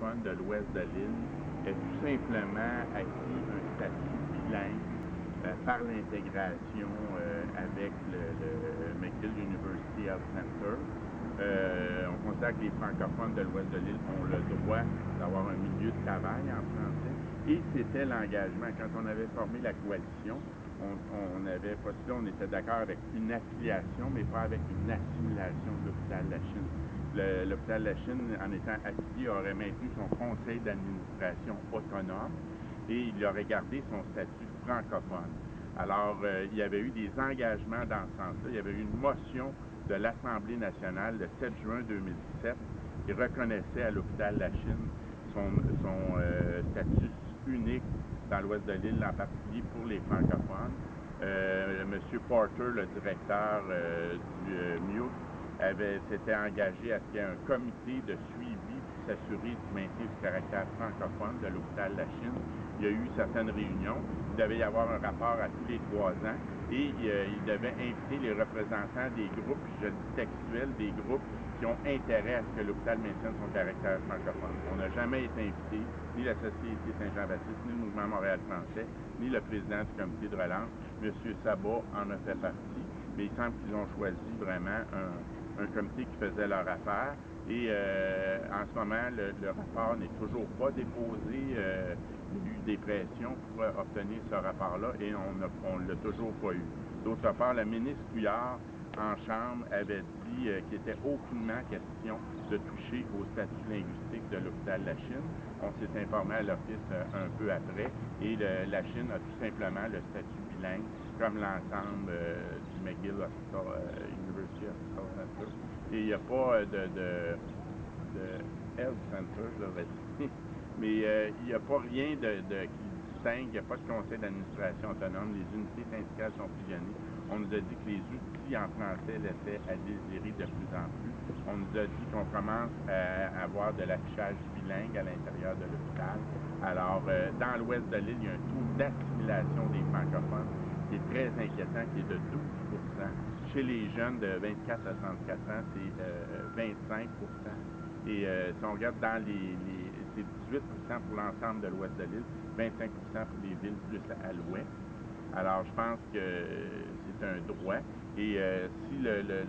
francophone de l'ouest de l'île ait tout simplement acquis un statut bilingue par l'intégration avec le McGill University Health Center. On considère que les francophones de l'ouest de l'île ont le droit d'avoir un milieu de travail en français. Et c'était l'engagement. Quand on avait formé la coalition, on avait postulé, on était d'accord avec une affiliation, mais pas avec une assimilation de l'hôpital de la Chine. L'hôpital de la Chine, en étant affilié, aurait maintenu son conseil d'administration autonome et il aurait gardé son statut francophone. Alors, il y avait eu des engagements dans ce sens-là. Il y avait eu une motion de l'Assemblée nationale le 7 juin 2017 qui reconnaissait à l'hôpital de la Chine son statut unique dans l'ouest de l'île, en particulier pour les francophones. M. Porter, le directeur du MIUC, s'était engagé à ce qu'il y ait un comité de suivi pour s'assurer du maintien du caractère francophone de l'hôpital de la Chine. Il y a eu certaines réunions. Il devait y avoir un rapport à tous les 3 ans et il devait inviter les représentants des groupes, je dis textuels, des groupes qui ont intérêt à ce que l'hôpital maintienne son caractère francophone. On n'a jamais été invité, ni la Société Saint-Jean-Baptiste, ni le Mouvement Montréal français, ni le président du comité de relance. M. Sabat en a fait partie, mais il semble qu'ils ont choisi vraiment un comité qui faisait leur affaire. Et en ce moment, le rapport n'est toujours pas déposé. Il y a eu des pressions pour obtenir ce rapport-là et on ne l'a toujours pas eu. D'autre part, la ministre Couillard, en Chambre, avait dit qu'il n'était aucunement question de toucher au statut linguistique de l'hôpital de la Chine. On s'est informé à l'office un peu après et la Chine a tout simplement le statut bilingue comme l'ensemble du McGill University Hospital Center. Et il n'y a pas de Health Center, je devrais dire. Mais il n'y a pas rien qui distingue, il n'y a pas de conseil d'administration autonome, les unités syndicales sont fusionnées. On nous a dit que les outils en français laissaient à désirer de plus en plus. On nous a dit qu'on commence à avoir de l'affichage bilingue à l'intérieur de l'hôpital. Alors, dans l'ouest de l'île, il y a un taux d'assimilation des francophones qui est très inquiétant, qui est de 12%. Chez les jeunes de 24 à 34 ans, c'est 25%. Et si on regarde dans c'est 18% pour l'ensemble de l'ouest de l'île, 25% pour les villes plus à l'ouest. Alors, je pense que c'est un droit. Et si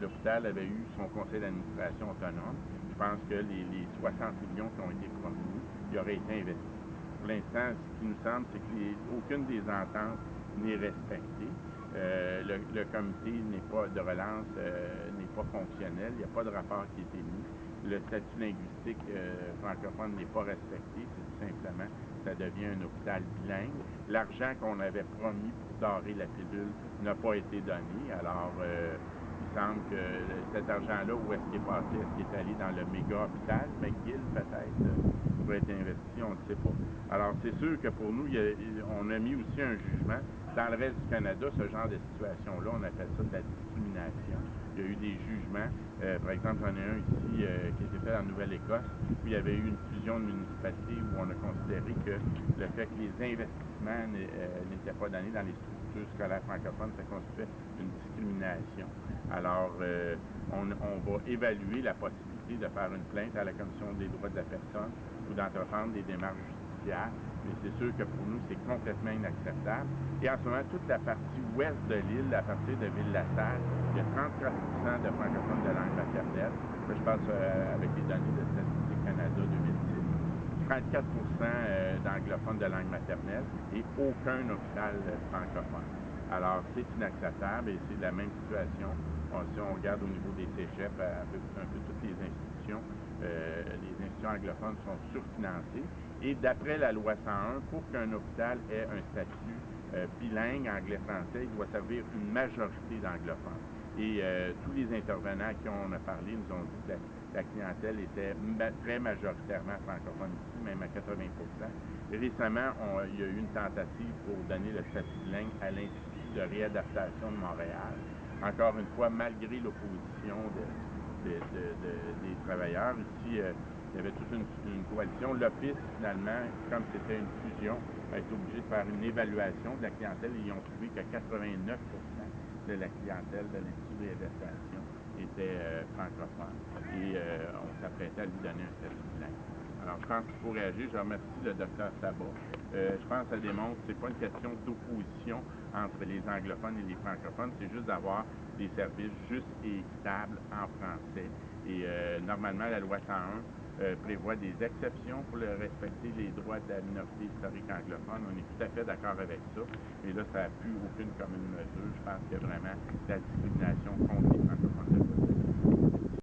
l'hôpital avait eu son conseil d'administration autonome, je pense que les 60 millions qui ont été promis, ils auraient été investis. Pour l'instant, ce qui nous semble, c'est qu'aucune des ententes n'est respectée. Le comité de relance n'est pas fonctionnel. Il n'y a pas de rapport qui a été mis. Le statut linguistique francophone n'est pas respecté. C'est tout simplement, ça devient un hôpital bilingue. L'argent qu'on avait promis pour dorer la pilule n'a pas été donné. Alors, il semble que cet argent-là, où est-ce qu'il est passé? Est-ce qu'il est allé dans le méga-hôpital? McGill, peut-être, pourrait être investi, on ne sait pas. Alors, c'est sûr que pour nous, on a mis aussi un jugement. Dans le reste du Canada, ce genre de situation-là, on appelle ça de la discrimination. Il y a eu des jugements. Par exemple, j'en ai un ici qui a été fait en Nouvelle-Écosse, où il y avait eu une fusion de municipalités où on a considéré que le fait que les investissements n'étaient pas donnés dans les structures scolaires francophones, ça constituait une discrimination. Alors, on va évaluer la possibilité de faire une plainte à la Commission des droits de la personne ou d'entreprendre des démarches judiciaires, mais c'est sûr que pour nous, c'est complètement inacceptable. Et en ce moment, toute la partie ouest de l'île, à partir de Ville-la-Salle, il y a 34% de francophones de langue maternelle. Là, je passe avec les données de Statistique Canada 2006. 34% d'anglophones de langue maternelle et aucun hôpital francophone. Alors, c'est inacceptable et c'est la même situation. Si on regarde au niveau des cégeps, un peu toutes les institutions anglophones sont surfinancées. Et d'après la loi 101, pour qu'un hôpital ait un statut bilingue anglais-français, il doit servir une majorité d'anglophones. Et tous les intervenants à qui on a parlé nous ont dit que la clientèle était très majoritairement francophone ici, même à 80%. Et récemment, il y a eu une tentative pour donner le statut bilingue à l'Institut de réadaptation de Montréal. Encore une fois, malgré l'opposition des travailleurs, ici, il y avait toute une coalition. L'Office, finalement, comme c'était une fusion, a été obligé de faire une évaluation de la clientèle et ils ont trouvé que 89% de la clientèle de l'Institut de réadaptation était francophone. Et on s'apprêtait à lui donner un statut bilingue. Alors, je pense qu'il faut réagir. Je remercie le docteur Sabat. Je pense que ça démontre que ce n'est pas une question d'opposition entre les anglophones et les francophones, c'est juste d'avoir des services justes et équitables en français. Et normalement, la loi 101 prévoit des exceptions pour respecter les droits de la minorité historique anglophone. On est tout à fait d'accord avec ça. Mais là, ça n'a plus aucune commune mesure. Je pense que vraiment la discrimination contre les francophones.